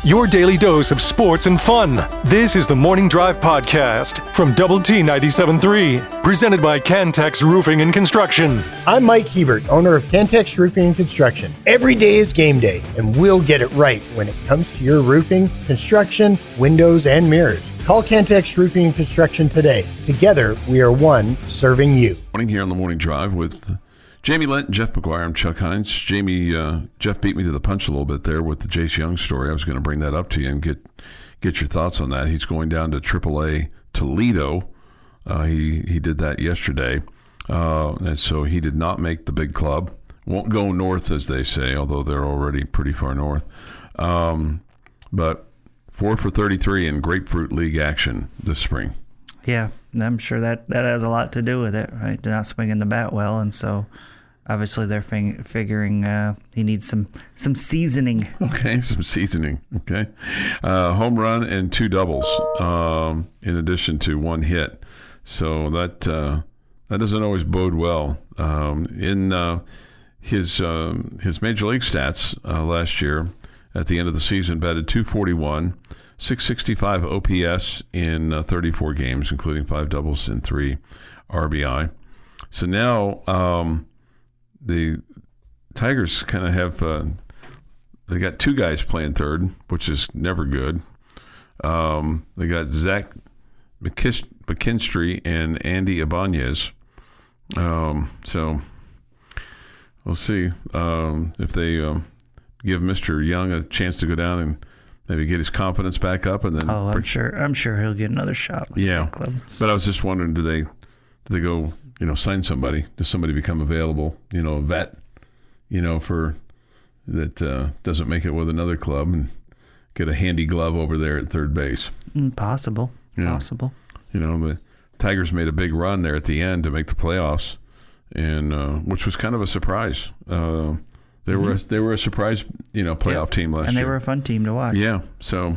your daily dose of sports and fun. This is the Morning Drive Podcast from Double T 97.3, presented by Cantex Roofing and Construction. I'm Mike Hebert, owner of Cantex Roofing and Construction. Every day is game day, and we'll get it right when it comes to your roofing, construction, windows, and mirrors. Call Cantex Roofing and Construction today. Together, we are one serving you. Morning here on the Morning Drive with Jamie Lent and Jeff McGuire. I'm Chuck Heinz. Jeff beat me to the punch a little bit there with the Jace Young story. I was going to bring that up to you and get your thoughts on that. He's going down to AAA Toledo. He did that yesterday, and so he did not make the big club. Won't go north, as they say, although they're already pretty far north. But 4 for 33 in Grapefruit League action this spring. Yeah, I'm sure that has a lot to do with it, right? They're not swinging the bat well, and so obviously they're figuring he needs some seasoning. Okay, some seasoning. Okay, home run and 2 doubles in addition to 1 hit. So that doesn't always bode well. In his major league stats last year, at the end of the season, batted .241, .665 OPS in 34 games, including 5 doubles and 3 RBI. So now the Tigers kind of have they got 2 guys playing third, which is never good. They got Zach McKinstry and Andy Ibanez. So we'll see if they give Mr. Young a chance to go down and maybe get his confidence back up, and then. Oh, I'm sure he'll get another shot. Yeah, club. But I was just wondering, do they go, sign somebody? Does somebody become available? A vet, for that doesn't make it with another club and get a handy glove over there at third base. Possible. Possible. The Tigers made a big run there at the end to make the playoffs, and which was kind of a surprise. They were a surprise, playoff team last year. And they were a fun team to watch. Yeah, so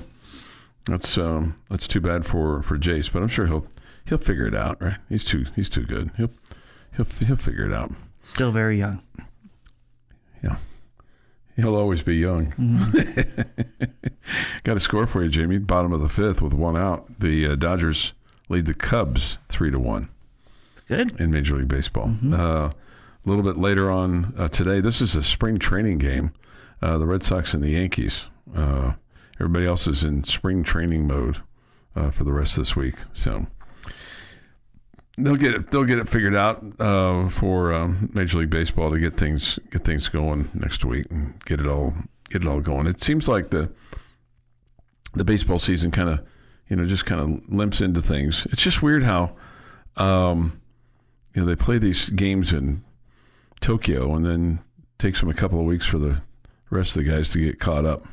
that's too bad for Jace, but I'm sure he'll figure it out, right? He's too good. He'll figure it out. Still very young. Yeah. He'll always be young. Mm-hmm. Got a score for you, Jamie. Bottom of the 5th with 1 out. The Dodgers lead the Cubs 3-1. It's good. In Major League Baseball. Mm-hmm. A little bit later on today, this is a spring training game. The Red Sox and the Yankees. Everybody else is in spring training mode for the rest of this week. So they'll get it figured out for Major League Baseball to get things going next week and get it all going. It seems like the baseball season kind of just kind of limps into things. It's just weird how they play these games in Tokyo, and then takes them a couple of weeks for the rest of the guys to get caught up.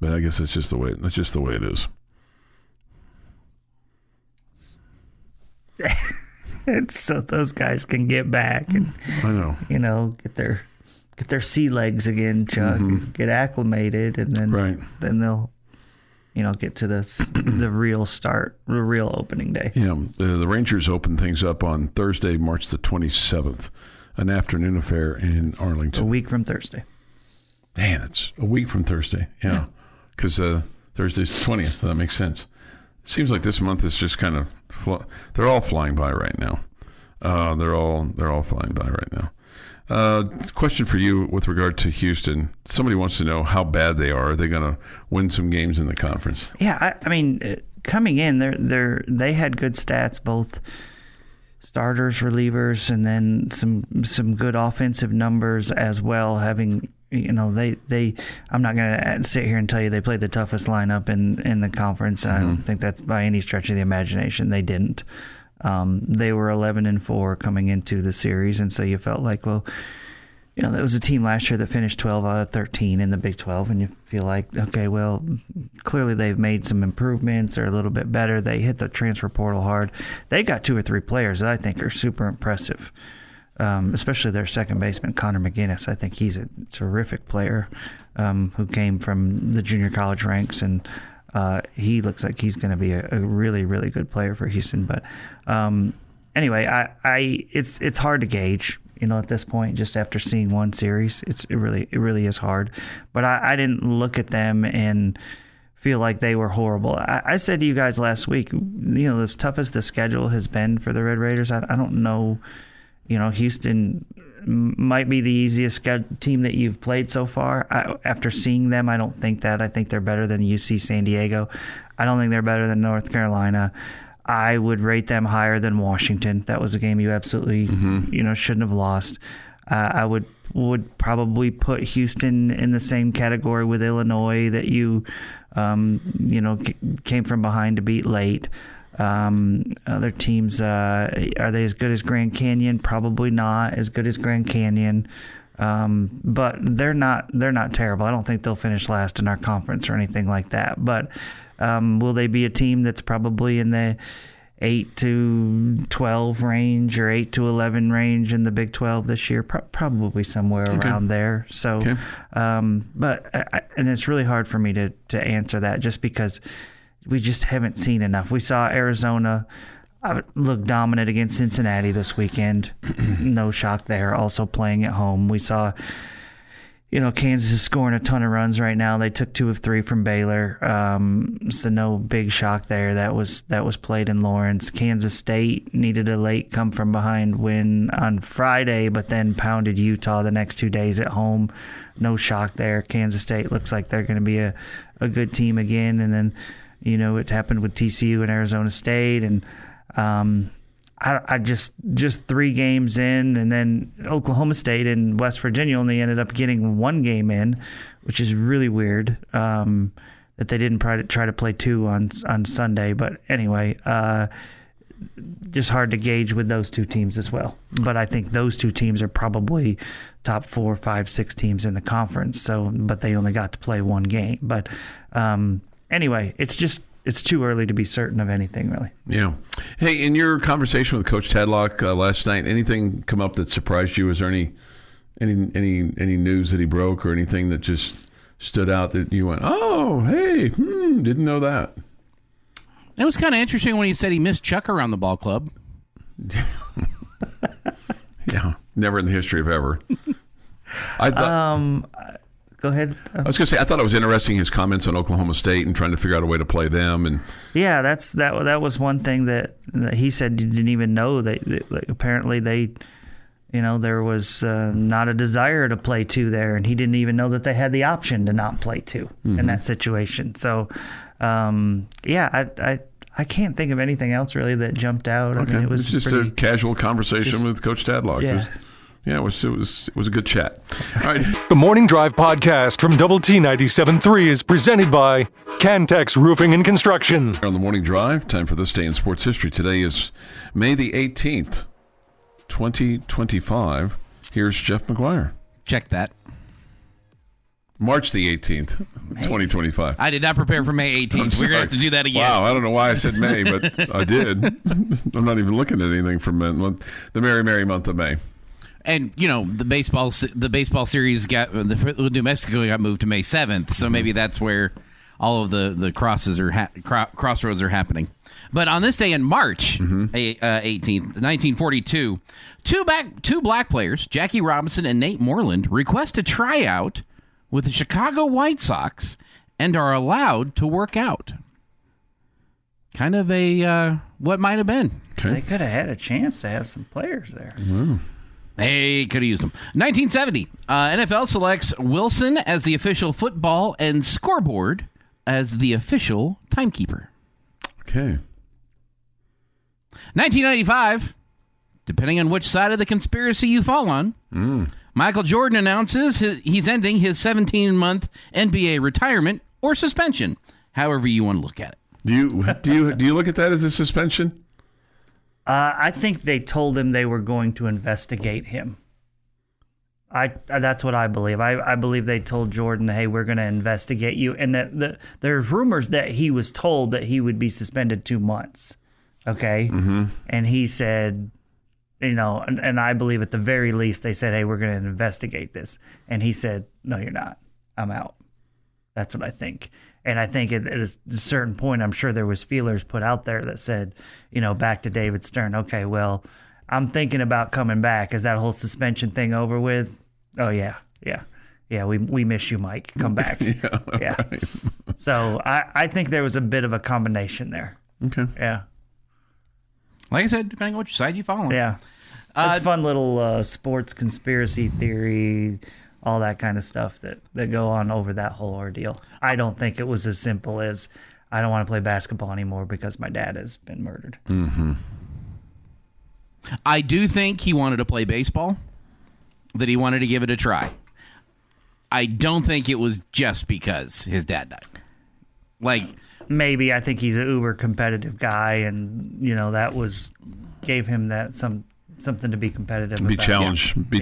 But I guess that's just the way it is. It's so those guys can get back and I know, get their sea legs again, Chuck, and get acclimated, and then then they'll get to the real start, the real opening day. Yeah, the Rangers open things up on Thursday, March the 27th. An afternoon affair in Arlington. A week from Thursday. Man, it's a week from Thursday. Yeah, because Thursday's the 20th. So that makes sense. It seems like this month is just kind of they're all flying by right now. They're all flying by right now. Question for you with regard to Houston. Somebody wants to know how bad they are. Are they going to win some games in the conference? Yeah, I mean, coming in, they had good stats, both starters, relievers, and then some good offensive numbers as well. Having they I'm not going to sit here and tell you they played the toughest lineup in the conference. I don't think that's by any stretch of the imagination. They didn't. They were 11-4 coming into the series, and so you felt like, well, there was a team last year that finished 12 out of 13 in the Big 12, and you feel like, okay, well, clearly they've made some improvements. They're a little bit better. They hit the transfer portal hard. They got 2 or 3 players that I think are super impressive, especially their second baseman, Connor McGinnis. I think he's a terrific player who came from the junior college ranks, and he looks like he's going to be a really, really good player for Houston. But anyway, it's hard to gauge. At this point, just after seeing one series, it really is hard. But I didn't look at them and feel like they were horrible. I said to you guys last week, as tough as the schedule has been for the Red Raiders, I don't know, Houston might be the easiest team that you've played so far. After seeing them, I don't think that. I think they're better than UC San Diego. I don't think they're better than North Carolina. I would rate them higher than Washington. That was a game you absolutely, shouldn't have lost. I would probably put Houston in the same category with Illinois that you, came from behind to beat late. Other teams, are they as good as Grand Canyon? Probably not as good as Grand Canyon, but they're not terrible. I don't think they'll finish last in our conference or anything like that. But will they be a team that's probably in the 8 to 12 range or 8 to 11 range in the Big 12 this year? Probably somewhere around there. So, and it's really hard for me to answer that just because we just haven't seen enough. We saw Arizona look dominant against Cincinnati this weekend. No shock there. Also playing at home. We saw, Kansas is scoring a ton of runs right now. They took 2 of 3 from Baylor. So no big shock there. That was played in Lawrence. Kansas State needed a late come from behind win on Friday, but then pounded Utah the next 2 days at home. No shock there. Kansas State looks like they're going to be a good team again. And then, it happened with TCU and Arizona State, and I just 3 games in, and then Oklahoma State and West Virginia only ended up getting 1 game in, which is really weird that they didn't try to play 2 on Sunday. But anyway, just hard to gauge with those 2 teams as well. But I think those 2 teams are probably top 4, 5, 6 teams in the conference. So, but they only got to play 1 game. But anyway, it's too early to be certain of anything, really. Yeah. Hey, in your conversation with Coach Tadlock last night, anything come up that surprised you? Was there any news that he broke or anything that just stood out that you went, oh, hey, didn't know that? It was kind of interesting when he said he missed Chuck around the ball club. Yeah, never in the history of ever. I thought. Go ahead. I was going to say, I thought it was interesting his comments on Oklahoma State and trying to figure out a way to play them. And yeah, that was one thing that he said he didn't even know that apparently they, there was not a desire to play 2 there, and he didn't even know that they had the option to not play 2 in that situation. So, I can't think of anything else really that jumped out. Okay. I mean, it was just a casual conversation with Coach Tadlock. Yeah. It was a good chat. All right. The Morning Drive podcast from Double T 97.3 is presented by Cantex Roofing and Construction. On the Morning Drive, time for this day in sports history. Today is May the 18th, 2025. Here's Jeff McGuire. Check that. March the 18th, 2025. I did not prepare for May 18th. We're going to have to do that again. Wow, I don't know why I said May, but I did. I'm not even looking at anything from the merry, merry month of May. And the baseball series the New Mexico got moved to May 7th, so maybe that's where all of the crossroads are happening. But on this day in March 18th, 1942, two black players, Jackie Robinson and Nate Moreland, request a tryout with the Chicago White Sox and are allowed to work out. Kind of a what might have been. Okay. They could have had a chance to have some players there. They could have used them. 1970, NFL selects Wilson as the official football and scoreboard as the official timekeeper. Okay. 1995, depending on which side of the conspiracy you fall on, Michael Jordan announces he's ending his 17-month NBA retirement or suspension, however you want to look at it. Do you look at that as a suspension? I think they told him they were going to investigate him. That's what I believe. I believe they told Jordan, hey, we're going to investigate you. And that there's rumors that he was told that he would be suspended 2 months. Okay? Mm-hmm. And he said, and I believe at the very least they said, hey, we're going to investigate this. And he said, no, you're not. I'm out. That's what I think. And I think at a certain point, I'm sure there was feelers put out there that said, back to David Stern, okay, well, I'm thinking about coming back. Is that whole suspension thing over with? Oh, yeah, we miss you, Mike. Come back. Yeah. Right. So I think there was a bit of a combination there. Okay. Yeah. Like I said, depending on which side you follow. Yeah. It's fun little sports conspiracy theory, all that kind of stuff that go on over that whole ordeal. I don't think it was as simple as I don't want to play basketball anymore because my dad has been murdered. Mm-hmm. I do think he wanted to play baseball, that he wanted to give it a try. I don't think it was just because his dad died. Like, maybe I think he's an uber competitive guy, and that gave him that something to be competitive Be about.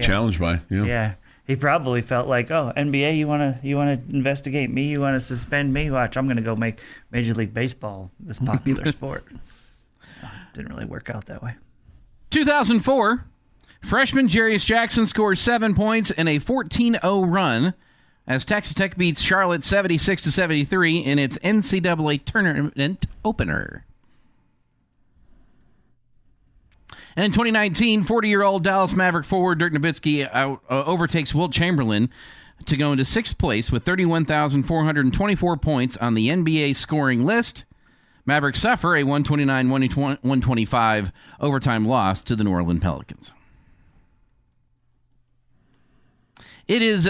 challenged by. Yeah. Yeah. He probably felt like, oh, NBA, you wanna investigate me, you wanna suspend me? Watch, I'm gonna go make Major League Baseball this popular sport. Didn't really work out that way. 2004, freshman Jarius Jackson scores 7 points in a 14-0 run as Texas Tech beats Charlotte 76-73 in its NCAA Tournament opener. And in 2019, 40-year-old Dallas Maverick forward Dirk Nowitzki overtakes Wilt Chamberlain to go into 6th place with 31,424 points on the NBA scoring list. Mavericks suffer a 129-125 overtime loss to the New Orleans Pelicans. It is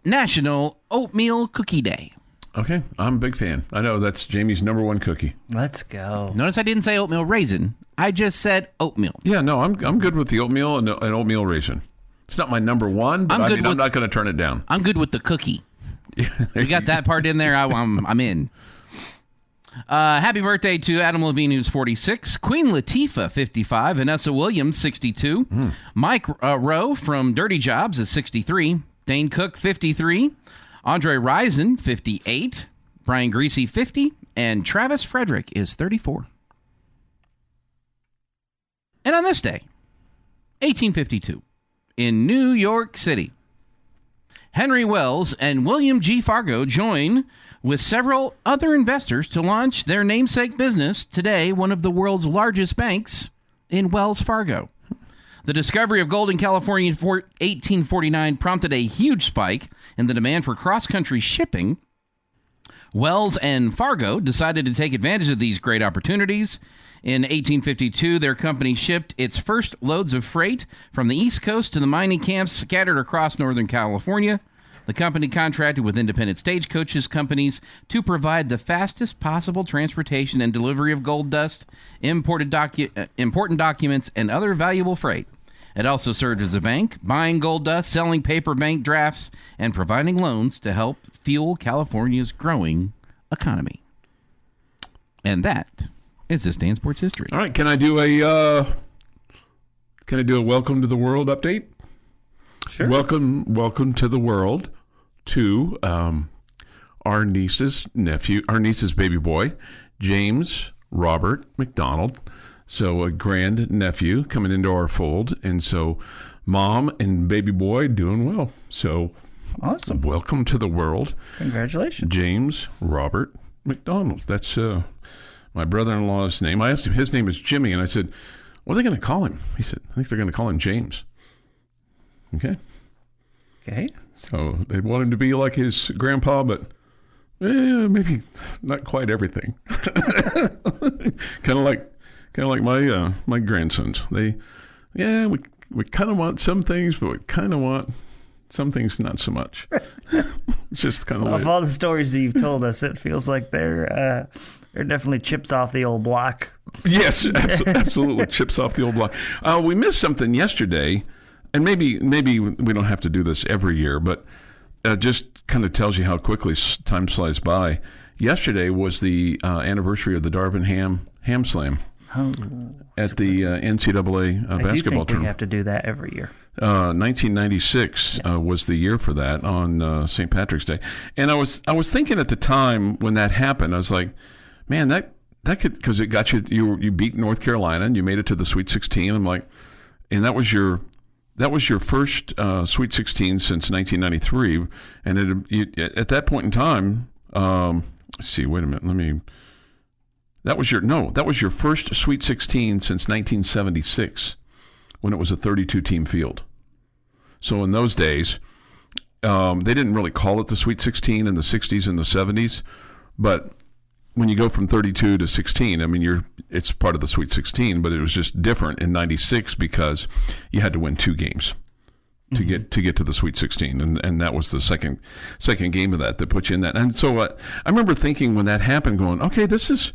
National Oatmeal Cookie Day. Okay, I'm a big fan. I know that's Jamie's number one cookie. Let's go. Notice I didn't say oatmeal raisin. I just said oatmeal. Yeah, no, I'm good with the oatmeal and oatmeal raisin. It's not my number one, but I'm not going to turn it down. I'm good with the cookie. You got that part in there, I'm in. Happy birthday to Adam Levine, who's 46. Queen Latifah, 55. Vanessa Williams, 62. Mike Rowe from Dirty Jobs is 63. Dane Cook, 53. Andre Rison, 58. Brian Greasy, 50. And Travis Frederick is 34. And on this day, 1852, in New York City, Henry Wells and William G. Fargo join with several other investors to launch their namesake business, today one of the world's largest banks, in Wells Fargo. The discovery of gold in California in 1849 prompted a huge spike in the demand for cross-country shipping. Wells and Fargo decided to take advantage of these great opportunities. In 1852, their company shipped its first loads of freight from the East Coast to the mining camps scattered across Northern California. The company contracted with independent stagecoaches companies to provide the fastest possible transportation and delivery of gold dust, important documents, and other valuable freight. It also served as a bank, buying gold dust, selling paper bank drafts, and providing loans to help fuel California's growing economy. And that is this day in sports history. All right, can I do a welcome to the world update? Sure. Welcome to the world to our niece's baby boy, James Robert McDonald. So a grand nephew coming into our fold, and so mom and baby boy doing well. So awesome. Welcome to the world. Congratulations, James Robert McDonald. That's my brother-in-law's name. I asked him, his name is Jimmy, and I said, what are they going to call him? He said, I think they're going to call him James. Okay. So they want him to be like his grandpa, but maybe not quite everything. Kind of like my grandsons. We kind of want some things, but we kind of want some things not so much. It's just kind of of all the stories that you've told us, it feels like they're definitely chips off the old block. Yes, absolutely chips off the old block. We missed something yesterday, and maybe we don't have to do this every year, but just kind of tells you how quickly time flies by. Yesterday was the anniversary of the Darvin Ham Slam at the NCAA basketball tournament. We have to do that every year. 1996 was the year for that on St. Patrick's Day, and I was thinking at the time when that happened, I was like, man, that could, because it got you beat North Carolina and you made it to the Sweet 16. I'm like, and that was your first Sweet 16 since 1993, and at that point in time, let's see, wait a minute, that was your first Sweet 16 since 1976, when it was a 32-team field. So in those days, they didn't really call it the Sweet 16 in the 60s and the 70s, But when you go from 32 to 16, I mean, it's part of the Sweet 16, but it was just different in 96 because you had to win 2 games to get to the Sweet 16, and that was the second game of that put you in that. And so I remember thinking when that happened, going, okay, this is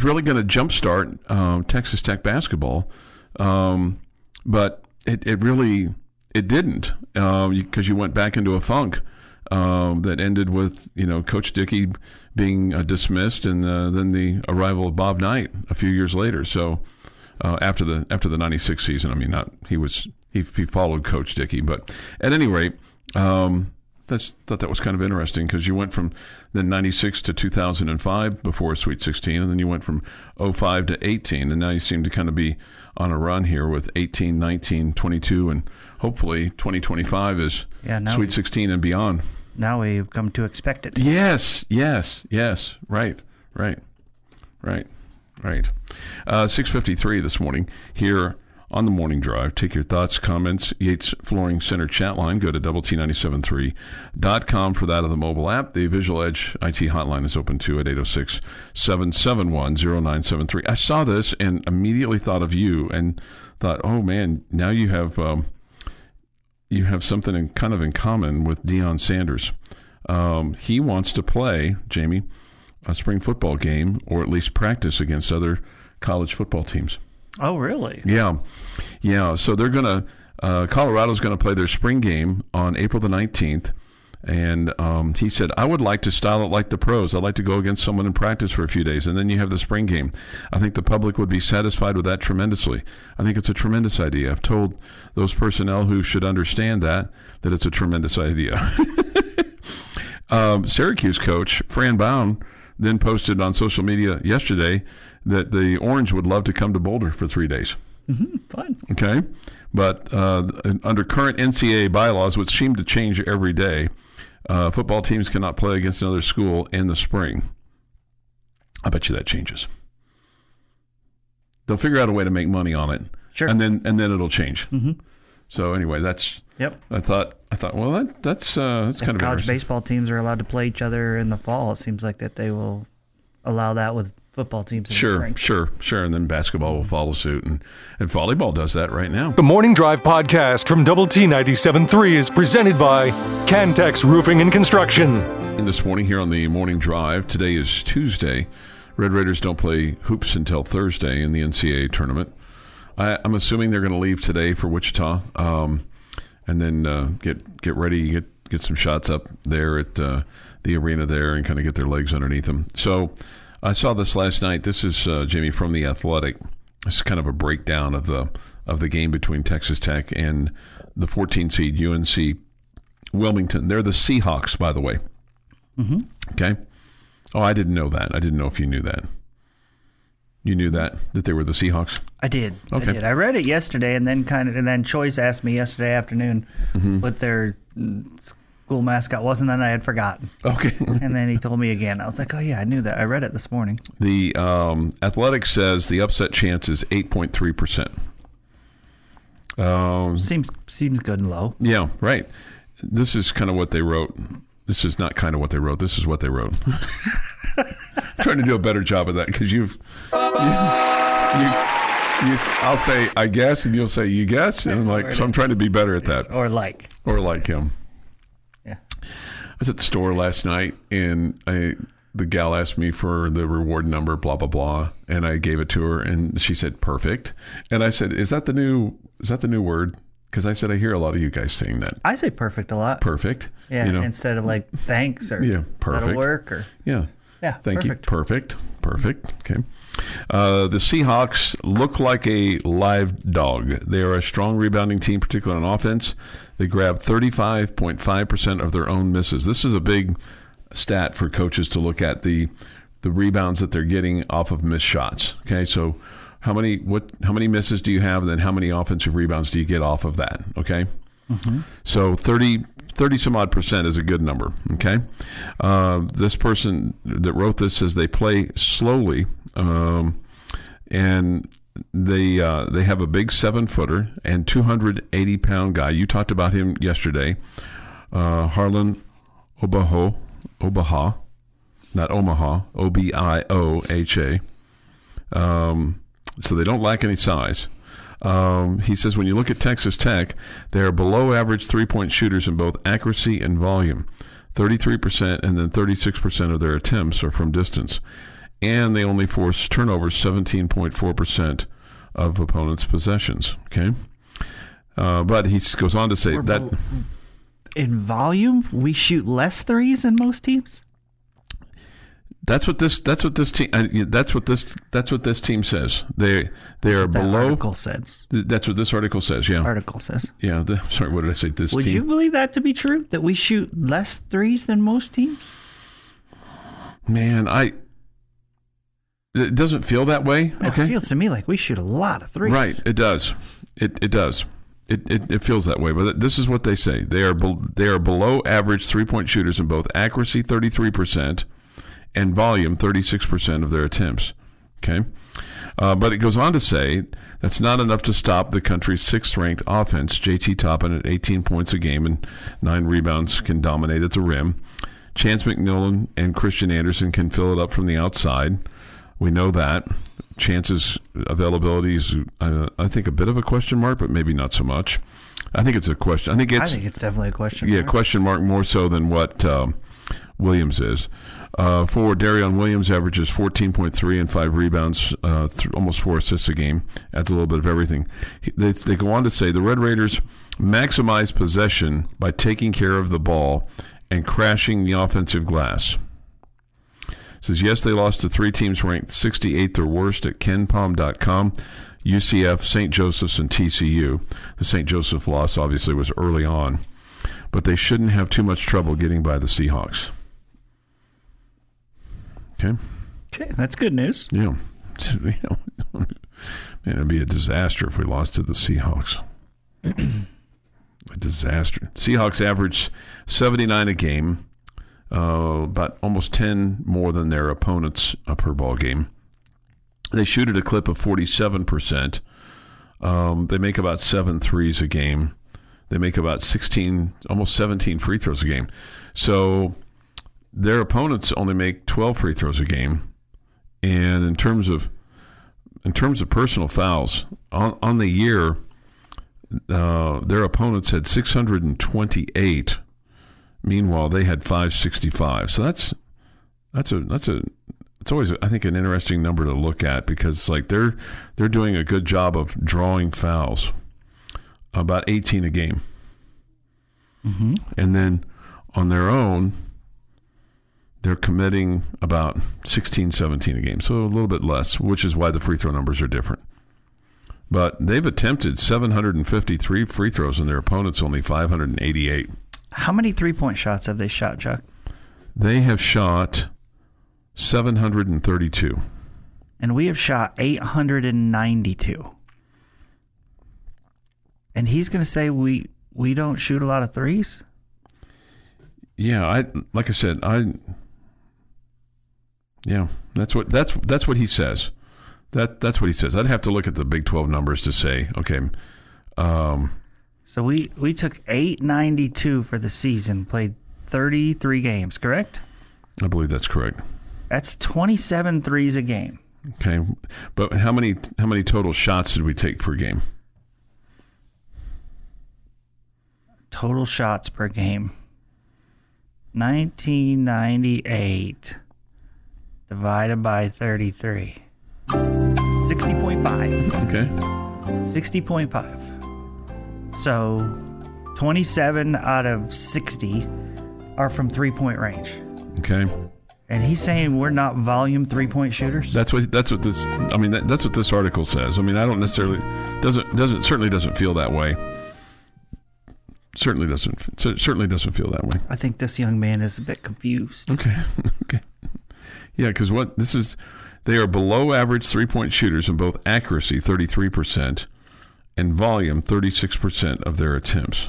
really going to jumpstart Texas Tech basketball, but it really didn't, because you went back into a funk that ended with Coach Dickey being dismissed, and then the arrival of Bob Knight a few years later. So after the 96 season, I mean, he followed Coach Dickey, but at any rate, thought that was kind of interesting because you went from then 96 to 2005 before Sweet 16, and then you went from 05 to 18, and now you seem to kind of be on a run here with 18, 19, 22, and hopefully 2025 is Sweet 16 and beyond. Now we've come to expect it. Yes. Right. 6:53 this morning here on the Morning Drive. Take your thoughts, comments. Yates Flooring Center chat line. Go to WT973.com for that of the mobile app. The Visual Edge IT hotline is open too at 806-771-0973. I saw this and immediately thought of you and thought, oh man, now you have something in common with Deion Sanders. He wants to play, Jamie, a spring football game, or at least practice against other college football teams. Oh, really? Yeah. So they're going to Colorado's going to play their spring game on April the 19th. And he said, I would like to style it like the pros. I'd like to go against someone in practice for a few days, and then you have the spring game. I think the public would be satisfied with that tremendously. I think it's a tremendous idea. I've told those personnel who should understand that it's a tremendous idea. Syracuse coach Fran Baum then posted on social media yesterday that the Orange would love to come to Boulder for 3 days. Fun. Okay. But under current NCAA bylaws, which seem to change every day, football teams cannot play against another school in the spring. I bet you that changes. They'll figure out a way to make money on it. Sure. And then it'll change. Mm-hmm. So anyway, that's. Yep. I thought. Well, that's kind of college baseball teams are allowed to play each other in the fall. It seems like that they will allow that with football teams in the spring. Sure. And then basketball will follow suit, and volleyball does that right now. The Morning Drive podcast from Double T 97.3 is presented by Cantex Roofing and Construction. And this morning here on the Morning Drive, today is Tuesday. Red Raiders don't play hoops until Thursday in the NCAA Tournament. I'm assuming they're going to leave today for Wichita, and then get ready, get some shots up there at the arena there, and kind of get their legs underneath them. So I saw this last night. This is Jamie from The Athletic. This is kind of a breakdown of the game between Texas Tech and the 14 seed UNC Wilmington. They're the Seahawks, by the way. Mm-hmm. Okay. Oh, I didn't know that. I didn't know if you knew that. You knew that they were the Seahawks? I did. Okay. I read it yesterday, and then Choice asked me yesterday afternoon what their school mascot was, and then I had forgotten. Okay. And then he told me again. I was like, oh yeah, I knew that. I read it this morning. The Athletic says the upset chance is 8.3%. Seems good and low. Yeah, right. This is kind of what they wrote. This is not kind of what they wrote. This is what they wrote. I'm trying to do a better job of that because I'll say I guess and you'll say you guess, and I'm like, so I'm trying to be better at that. Or like him. Yeah. I was at the store last night and the gal asked me for the reward number, blah blah blah, and I gave it to her, and she said perfect, and I said, is that the new word? Because I said I hear a lot of you guys saying that. I say perfect a lot. Perfect. Yeah. Instead of like thanks or perfect. That'll work or yeah. Thank perfect. you. Perfect. Okay. The Seahawks look like a live dog. They are a strong rebounding team, particularly on offense. They grab 35.5% of their own misses. This is a big stat for coaches to look at, the rebounds that they're getting off of missed shots. Okay, so how many misses do you have, and then how many offensive rebounds do you get off of that? Okay, so 30 some odd percent is a good number. Okay, this person that wrote this says they play slowly, and they have a big 7-footer and 280-pound guy. You talked about him yesterday, Harlan Obaha. not Omaha, Obioha. So they don't lack any size. He says when you look at Texas Tech, they are below average three-point shooters in both accuracy and volume. 33% and then 36% of their attempts are from distance. And they only force turnovers 17.4% of opponents' possessions. Okay, but he goes on to say that in volume, we shoot less threes than most teams. That's what this team says. They are below. Article says. That's what this article says. Yeah. Article says. Yeah. Sorry, what did I say? This Would team. you believe that to be true? That we shoot less threes than most teams? Man, it doesn't feel that way. Okay. It feels to me like we shoot a lot of threes. Right. It does. It does. It feels that way. But this is what they say. They are below average 3-point shooters in both accuracy, 33%. And volume, 36% of their attempts. Okay, but it goes on to say that's not enough to stop the country's 6th-ranked offense. JT Toppin at 18 points a game and 9 rebounds can dominate at the rim. Chance McMillan and Christian Anderson can fill it up from the outside. We know that. Chance's availability is, I think, a bit of a question mark, but maybe not so much. I think it's a question. I think it's definitely a question mark. Yeah, question mark more so than what Williams is. For Darion Williams averages 14.3 and 5 rebounds, almost 4 assists a game. Adds a little bit of everything. They go on to say the Red Raiders maximize possession by taking care of the ball and crashing the offensive glass. Says, yes, they lost to 3 teams ranked 68th or worst at KenPom.com, UCF, St. Joseph's, and TCU. The St. Joseph loss obviously was early on, but they shouldn't have too much trouble getting by the Seahawks. Okay, that's good news. Yeah. Man, it'd be a disaster if we lost to the Seahawks. A disaster. Seahawks average 79 a game, about almost 10 more than their opponents per ball game. They shoot at a clip of 47%. They make about 7 threes a game. They make about 16, almost 17 free throws a game. So their opponents only make 12 free throws a game. And in terms of personal fouls, on the year, their opponents had 628. Meanwhile, they had 565. So it's always, I think, an interesting number to look at because like they're doing a good job of drawing fouls, about 18 a game. Mm-hmm. And then on their own, they're committing about 16, 17 a game, so a little bit less, which is why the free throw numbers are different. But they've attempted 753 free throws, and their opponents only 588. How many three-point shots have they shot, Chuck? They have shot 732. And we have shot 892. And he's going to say we don't shoot a lot of threes? Yeah, like I said, that's what he says. That's what he says. I'd have to look at the Big 12 numbers to say, okay. So we took 892 for the season, played 33 games, correct? I believe that's correct. That's 27 threes a game. Okay, but how many total shots did we take per game? Total shots per game. 1998 divided by 33. 60.5. Okay. 60.5. So 27 out of 60 are from 3-point range. Okay. And he's saying we're not volume 3-point shooters? That's what this that's what this article says. I mean, I don't necessarily certainly doesn't feel that way. Certainly doesn't feel that way. I think this young man is a bit confused. Okay. Yeah, because they are below average 3-point shooters in both accuracy, 33%, and volume, 36% of their attempts.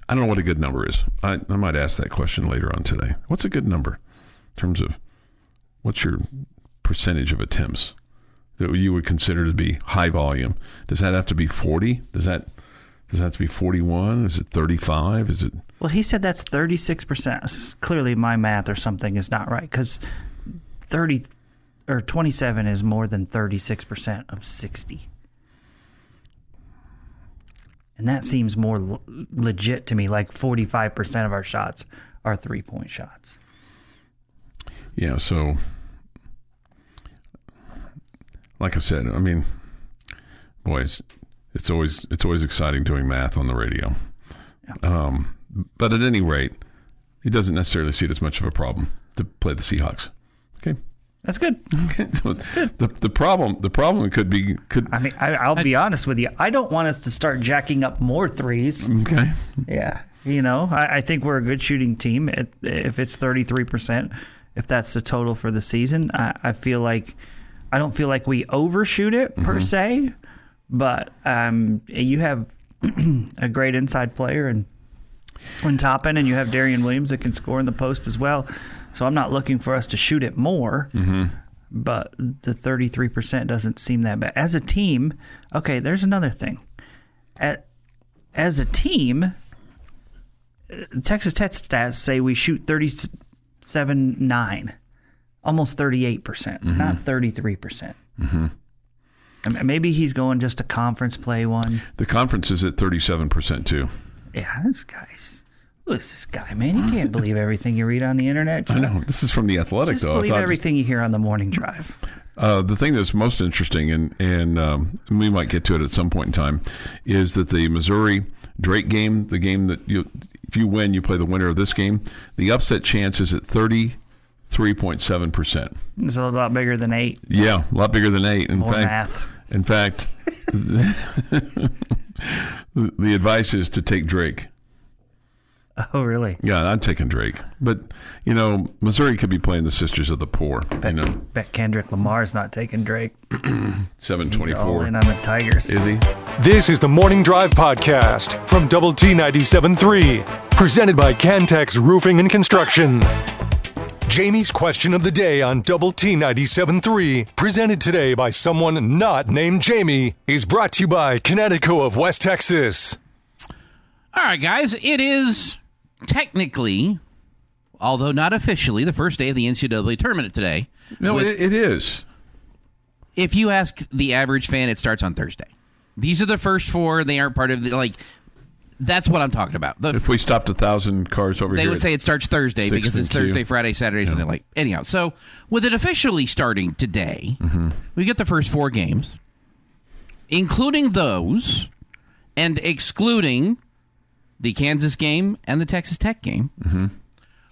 I don't know what a good number is. I might ask that question later on today. What's a good number in terms of what's your percentage of attempts that you would consider to be high volume? Does that have to be 40? Does that Does it have to be 41? Is it 35? Is it? Well, he said that's 36%. Clearly, my math or something is not right because 27 is more than 36% of 60. And that seems more legit to me, like 45% of our shots are three-point shots. Yeah, so like I said, I mean, boys, it's always exciting doing math on the radio. Yeah. But at any rate, he doesn't necessarily see it as much of a problem to play the Seahawks. Okay. That's good. Okay, so That's good. The problem could be. I mean, I'll be honest with you. I don't want us to start jacking up more threes. Okay. Yeah. You know, I think we're a good shooting team. If it's 33%, if that's the total for the season, I don't feel like we overshoot it per se, but you have a great inside player and Toppin, and you have Darian Williams that can score in the post as well. So I'm not looking for us to shoot it more, but the 33% doesn't seem that bad. As a team, okay, there's another thing. As a team, Texas Tech stats say we shoot 37.9, almost 38%, not 33%. Maybe he's going just a conference play one. The conference is at 37% too. Yeah, this guy's... Who is this guy, man? You can't believe everything you read on the internet. I know. This is from The Athletic, Just though. believe everything you hear on the morning drive. The thing that's most interesting, and we might get to it at some point in time, is that the Missouri-Drake game, the game that if you win, you play the winner of this game, the upset chance is at 33.7%. It's a lot bigger than 8. Yeah, a lot bigger than 8. More math. In fact, the advice is to take Drake. Oh, really? Yeah, I'm taking Drake. But, Missouri could be playing the Sisters of the Poor. Bet Kendrick Lamar's not taking Drake. 724. He's all in on the Tigers. Is he? This is the Morning Drive Podcast from Double T 97.3, presented by Cantex Roofing and Construction. Jamie's question of the day on Double T 97.3, presented today by someone not named Jamie, is brought to you by Connecticut of West Texas. All right, guys, it is technically, although not officially, the first day of the NCAA Tournament today. No, it is. If you ask the average fan, it starts on Thursday. These are the first 4. They aren't part of the, that's what I'm talking about. If we stopped 1,000 cars over here. They would say it starts Thursday because it's Thursday, Friday, Saturday, Sunday. Anyhow, so with it officially starting today, we get the first 4 games, including those and excluding the Kansas game and the Texas Tech game.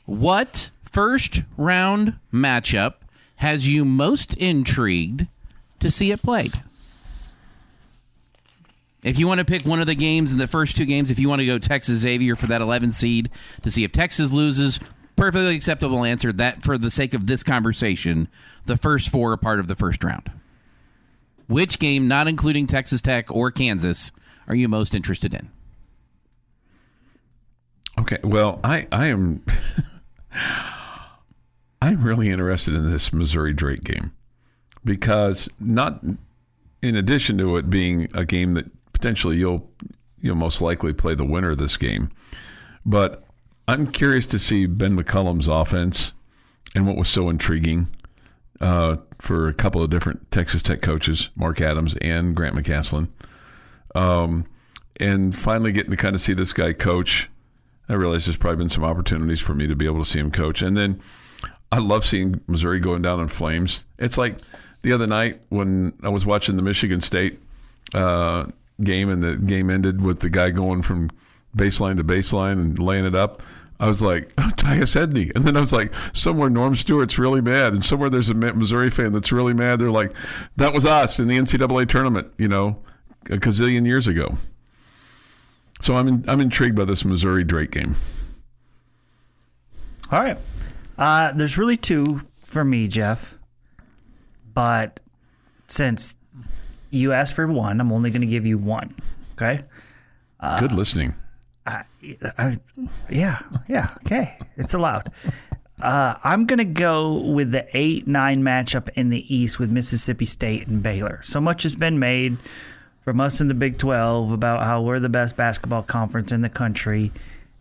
What first round matchup has you most intrigued to see it played? If you want to pick one of the games in the first 2 games, if you want to go Texas Xavier for that 11 seed to see if Texas loses, perfectly acceptable answer. That, for the sake of this conversation, the first 4 are part of the first round. Which game, not including Texas Tech or Kansas, are you most interested in? Okay, well, I am I'm really interested in this Missouri-Drake game because not in addition to it being a game that potentially you'll most likely play the winner of this game, but I'm curious to see Ben McCullum's offense and what was so intriguing for a couple of different Texas Tech coaches, Mark Adams and Grant McCaslin, and finally getting to kind of see this guy coach. I realize there's probably been some opportunities for me to be able to see him coach. And then I love seeing Missouri going down in flames. It's like the other night when I was watching the Michigan State game and the game ended with the guy going from baseline to baseline and laying it up. I was like, oh, Tyus Edney. And then I was like, somewhere Norm Stewart's really mad. And somewhere there's a Missouri fan that's really mad. They're like, that was us in the NCAA tournament, a gazillion years ago. So I'm intrigued by this Missouri-Drake game. All right. There's really 2 for me, Jeff. But since you asked for 1, I'm only going to give you 1. Okay? Good listening. Yeah. Okay. It's allowed. I'm going to go with the 8-9 matchup in the East with Mississippi State and Baylor. So much has been made from us in the Big 12 about how we're the best basketball conference in the country.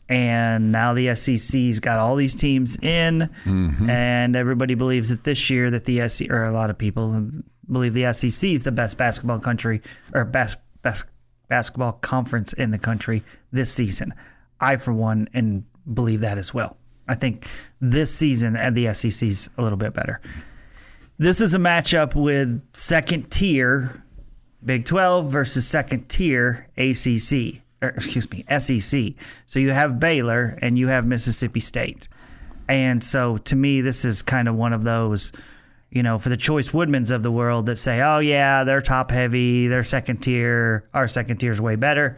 And now the SEC's got all these teams in, and everybody believes that this year that the SEC, or a lot of people believe the SEC is the best basketball country or best basketball conference in the country this season. I, for one, and believe that as well. I think this season at the SEC's a little bit better. This is a matchup with second tier Big 12 versus second tier SEC. So you have Baylor and you have Mississippi State. And so to me, this is kind of one of those, for the Choice Woodmans of the world that say, oh, yeah, they're top heavy, they're second tier, our second tier is way better.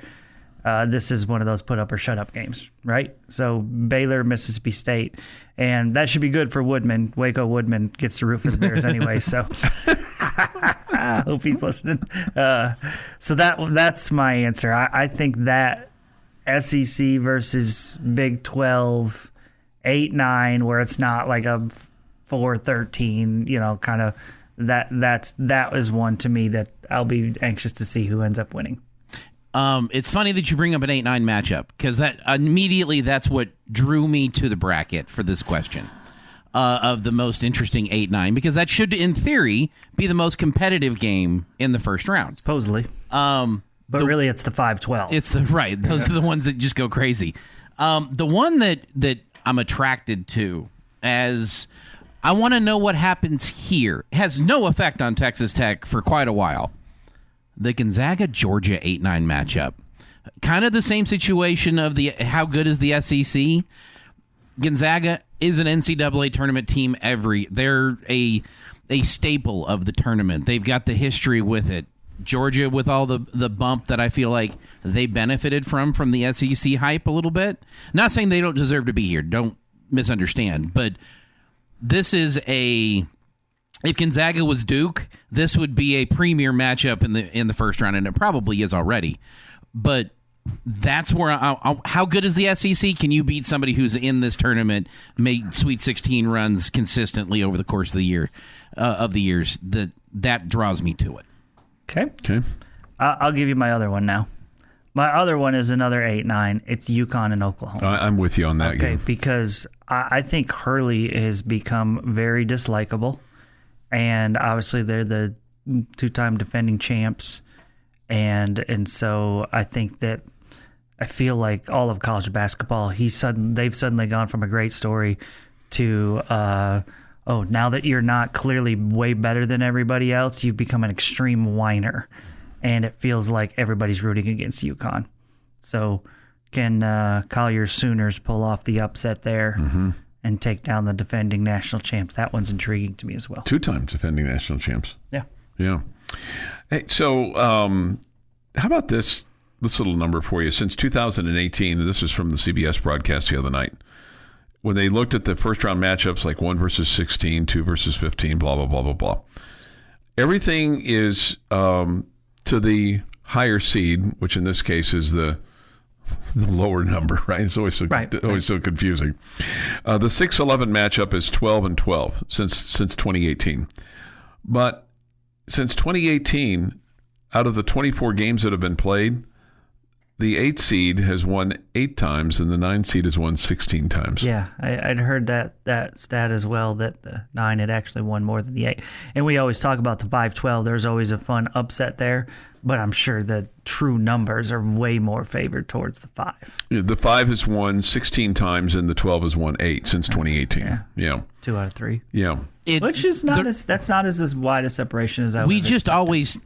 This is one of those put up or shut up games, right? So Baylor, Mississippi State, and that should be good for Woodman. Waco Woodman gets to root for the Bears anyway, so I hope he's listening. So that's my answer. I think that SEC versus Big 12, 8-9, where it's not like a 4-13, kind of that is one to me that I'll be anxious to see who ends up winning. It's funny that you bring up an 8-9 matchup because that immediately that's what drew me to the bracket for this question of the most interesting 8-9 because that should, in theory, be the most competitive game in the first round. Supposedly. But really it's the 5-12. It's right. Those are the ones that just go crazy. The one that I'm attracted to as I want to know what happens here. It has no effect on Texas Tech for quite a while. The Gonzaga-Georgia 8-9 matchup. Kind of the same situation of the how good is the SEC. Gonzaga is an NCAA tournament team. They're a staple of the tournament. They've got the history with it. Georgia with all the bump that I feel like they benefited from the SEC hype a little bit. Not saying they don't deserve to be here. Don't misunderstand. But this is if Gonzaga was Duke, this would be a premier matchup in the first round, and it probably is already. But that's where how good is the SEC? Can you beat somebody who's in this tournament, made Sweet 16 runs consistently over the course of the year of the years? That draws me to it. Okay. I'll give you my other one now. My other one is another 8-9. It's UConn and Oklahoma. I'm with you on that game. Because I think Hurley has become very dislikable. And obviously they're the two-time defending champs. And so I think that I feel like all of college basketball, they've suddenly gone from a great story to, now that you're not clearly way better than everybody else, you've become an extreme whiner. And it feels like everybody's rooting against UConn. So can Collier's Sooners pull off the upset there and take down the defending national champs? That one's intriguing to me as well. Two-time defending national champs. Yeah. Hey, so how about this little number for you? Since 2018, this is from the CBS broadcast the other night, when they looked at the first-round matchups like 1 versus 16, 2 versus 15, blah, blah, blah, blah, blah. Everything is to the higher seed, which in this case is the lower number, right? It's always so confusing. The 6-11 matchup is 12-12 since 2018. But since 2018, out of the 24 games that have been played, the 8 seed has won 8 times and the 9 seed has won 16 times. Yeah, I'd heard that stat as well, that the 9 had actually won more than the 8. And we always talk about the 5-12. There's always a fun upset there, but I'm sure the true numbers are way more favored towards the 5. Yeah, the 5 has won 16 times and the 12 has won 8 since 2018. Yeah. 2 out of 3. Yeah. Which is that's not as wide a separation as I we would just expect. Always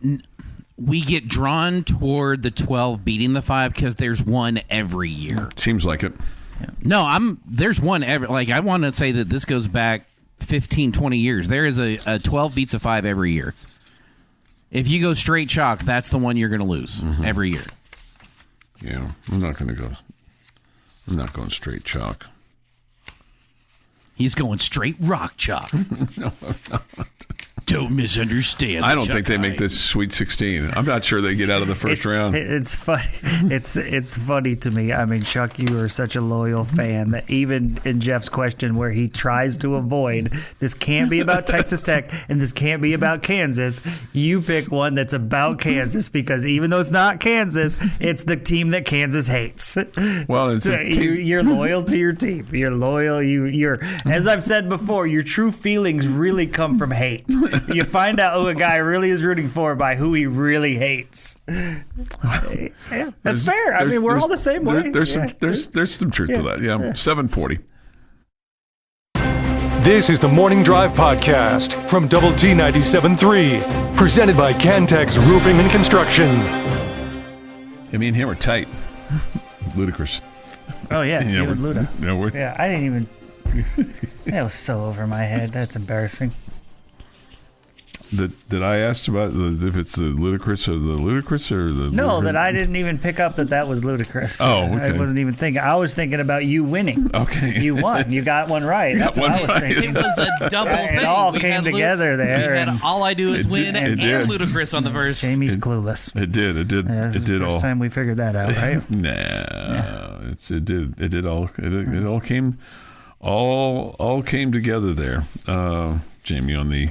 we get drawn toward the 12 beating the 5 because there's one every year. Seems like it. Yeah. No, there's one every, like I want to say that this goes back 15, 20 years. There is a 12 beats a 5 every year. If you go straight chalk, that's the one you're going to lose every year. Yeah, I'm not going straight chalk. He's going straight rock chalk. No, I'm not. Don't misunderstand. I don't think they make this Sweet 16. I'm not sure they get out of the first round. It's funny. It's funny to me. I mean, Chuck, you are such a loyal fan that even in Jeff's question where he tries to avoid, this can't be about Texas Tech and this can't be about Kansas, you pick one that's about Kansas because even though it's not Kansas, it's the team that Kansas hates. Well, it's you're loyal to your team. You're loyal. You're, as I've said before, your true feelings really come from hate. You find out who a guy really is rooting for by who he really hates. Yeah, that's fair. I mean, we're all the same way. There's some truth to that. Yeah. 740. This is the Morning Drive Podcast from Double T 97.3, presented by Cantex Roofing and Construction. I mean, him are tight. Ludicrous. Oh, yeah. You know, Luda. Yeah, I didn't even... That was so over my head. That's embarrassing. Did I ask about if it's the ludicrous or the ludicrous or the... No, ludicrous? that I didn't even pick up that was ludicrous. Oh, okay. I wasn't even thinking. I was thinking about you winning. Okay. You won. You got one right. That's what I was thinking. It was a double thing. It all came together there. We had All I Do Is Win and ludicrous on the verse. Jamie's clueless. It did. Yeah, It did all. First time we figured that out, right? Nah. Yeah. It did all. It all came... All came together there, Jamie, on the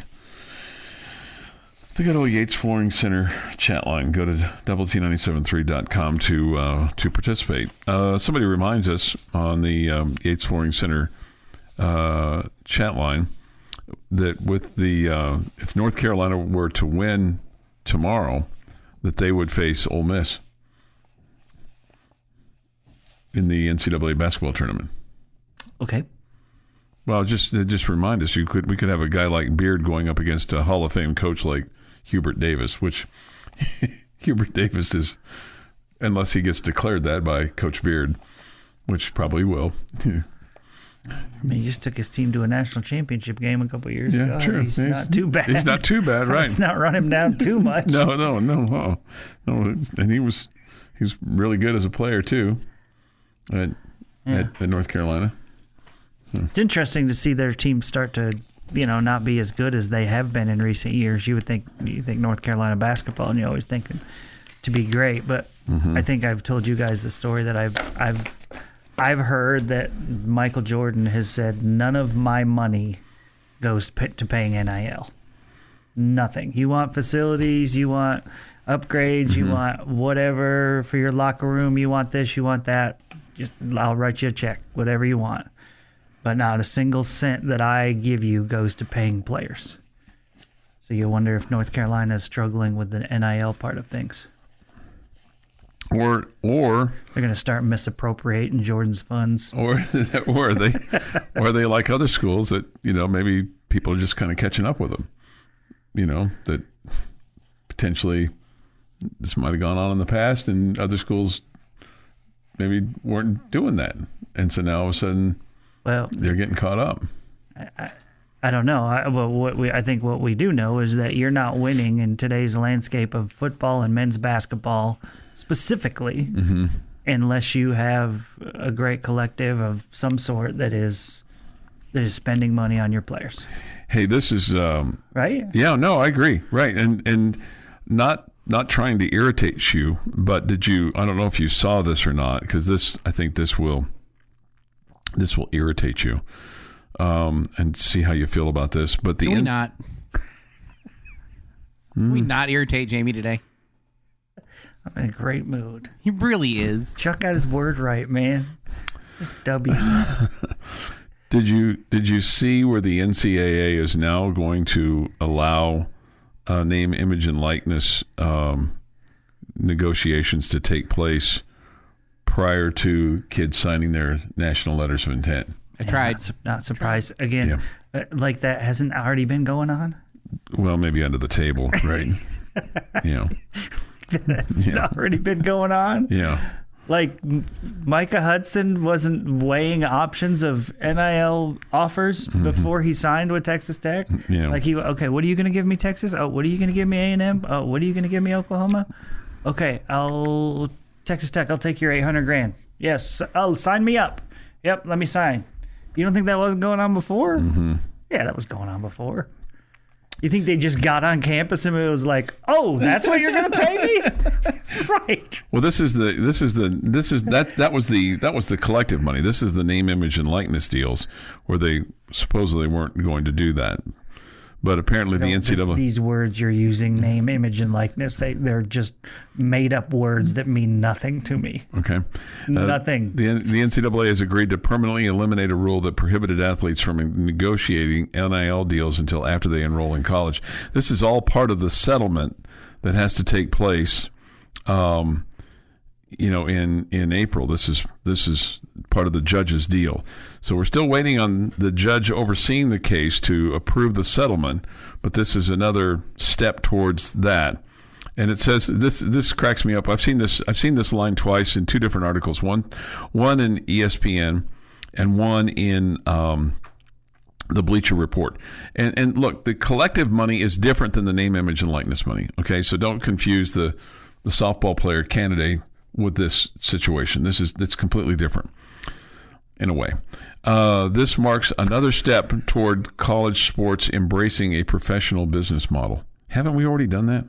good old Yates Flooring Center chat line. Go to doublet973.com to participate. Somebody reminds us on the Yates Flooring Center chat line that with the if North Carolina were to win tomorrow, that they would face Ole Miss in the NCAA basketball tournament. Okay. Well, just remind us, we could have a guy like Beard going up against a Hall of Fame coach like Hubert Davis, which Hubert Davis is, unless he gets declared that by Coach Beard, which probably will. I mean, he just took his team to a national champampionship game a couple of years ago. Yeah, true. He's not too bad. He's not too bad, right? Let's not run him down too much. No. No, and he's really good as a player too at North Carolina. It's interesting to see their team start to, not be as good as they have been in recent years. You think North Carolina basketball, and you always think them to be great. But I think I've told you guys the story that I've heard that Michael Jordan has said none of my money goes to paying NIL. Nothing. You want facilities, you want upgrades, you want whatever for your locker room, you want this, you want that. Just I'll write you a check, whatever you want. But not a single cent that I give you goes to paying players. So you wonder if North Carolina is struggling with the NIL part of things. Or they're going to start misappropriating Jordan's funds. Or are they like other schools that, maybe people are just kind of catching up with them. That potentially this might have gone on in the past and other schools maybe weren't doing that. And so now all of a sudden they're getting caught up. I don't know. I think what we do know is that you're not winning in today's landscape of football and men's basketball specifically unless you have a great collective of some sort that is spending money on your players. Hey, this is right? Yeah, no, I agree. Right. And not trying to irritate you, but I don't know if you saw this or not, because I think this will irritate you, and see how you feel about this. But Can we not irritate Jamie today? I'm in a great mood. He really is. Chuck got his word right, man. W. Did you see where the NCAA is now going to allow name, image, and likeness negotiations to take place prior to kids signing their national letters of intent? I tried. Not surprised. Again, like that hasn't already been going on? Well, maybe under the table, right? That hasn't already been going on? Yeah. Like Micah Hudson wasn't weighing options of NIL offers before he signed with Texas Tech. Yeah. Like what are you going to give me, Texas? Oh, what are you going to give me, A&M? Oh, what are you going to give me, Oklahoma? Okay, Texas Tech, I'll take your $800,000. Yes, sign me up. Yep, let me sign. You don't think that wasn't going on before? Yeah, that was going on before. You think they just got on campus and it was like, oh, that's what you're going to pay me? Right. Well, that was the collective money. This is the name, image, and likeness deals where they supposedly weren't going to do that. But apparently the NCAA... These words you're using, name, image, and likeness, they're just made-up words that mean nothing to me. Okay. Nothing. The NCAA has agreed to permanently eliminate a rule that prohibited athletes from negotiating NIL deals until after they enroll in college. This is all part of the settlement that has to take place in April. This is part of the judge's deal. So we're still waiting on the judge overseeing the case to approve the settlement, but this is another step towards that. And it says this cracks me up. I've seen this line twice in two different articles. One in ESPN and one in the Bleacher Report. And look, the collective money is different than the name, image, and likeness money. Okay, so don't confuse the softball player candidate with this situation. It's completely different in a way. This marks another step toward college sports embracing a professional business model. Haven't we already done that?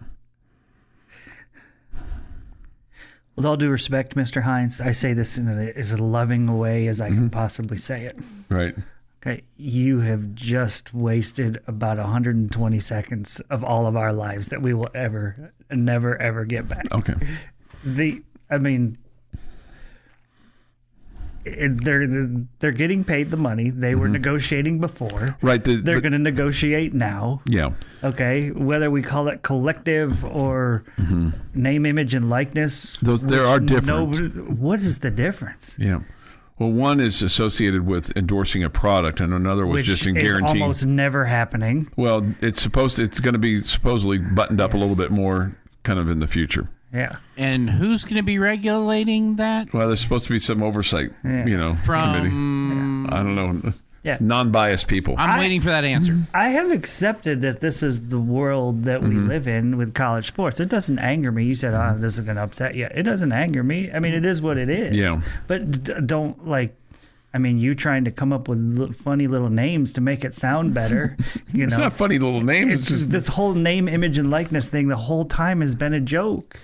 With all due respect, Mr. Heinz, I say this in as loving a way as I can possibly say it. Right. Okay, you have just wasted about 120 seconds of all of our lives that we will never, ever get back. Okay. They're getting paid the money. They were negotiating before. Right. They're going to negotiate now. Yeah. Okay. Whether we call it collective or name, image, and likeness. There are different. What is the difference? Yeah. Well, one is associated with endorsing a product, and another was just in guaranteeing. Which is almost never happening. Well, it's going to be supposedly buttoned up a little bit more kind of in the future. Yeah. And who's going to be regulating that? Well, there's supposed to be some oversight, from committee. I don't know. Yeah. Non-biased people. I'm waiting for that answer. I have accepted that this is the world that we live in with college sports. It doesn't anger me. You said, this is going to upset you. It doesn't anger me. I mean, it is what it is. Yeah. But don't you trying to come up with funny little names to make it sound better. It's not funny little names. It's just... This whole name, image, and likeness thing the whole time has been a joke.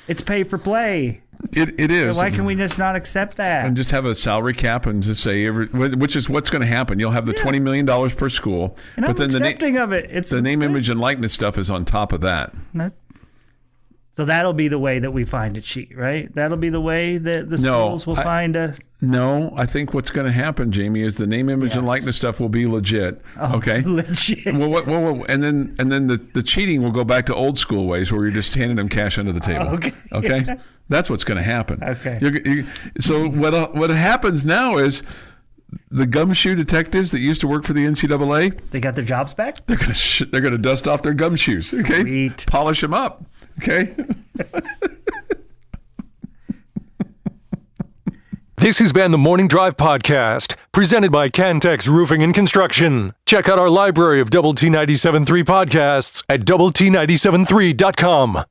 It's pay for play. It is. So why can we just not accept that? And just have a salary cap and just say, which is what's going to happen. You'll have the $20 million per school. And but I'm then accepting of it. It's the name, image, and likeness stuff is on top of that. So that'll be the way that we find a cheat, right? That'll be the way that the schools will find a... No, I think what's going to happen, Jamie, is the name, image, and likeness stuff will be legit. Oh, okay, legit. Well, and then the cheating will go back to old school ways where you're just handing them cash under the table. Okay, that's what's going to happen. Okay. So what happens now is the gumshoe detectives that used to work for the NCAA, they got their jobs back. They're going to dust off their gumshoes. Okay, sweet. Polish them up. Okay. This has been the Morning Drive Podcast, presented by Cantex Roofing and Construction. Check out our library of Double T 97.3 podcasts at doublet97.3.com.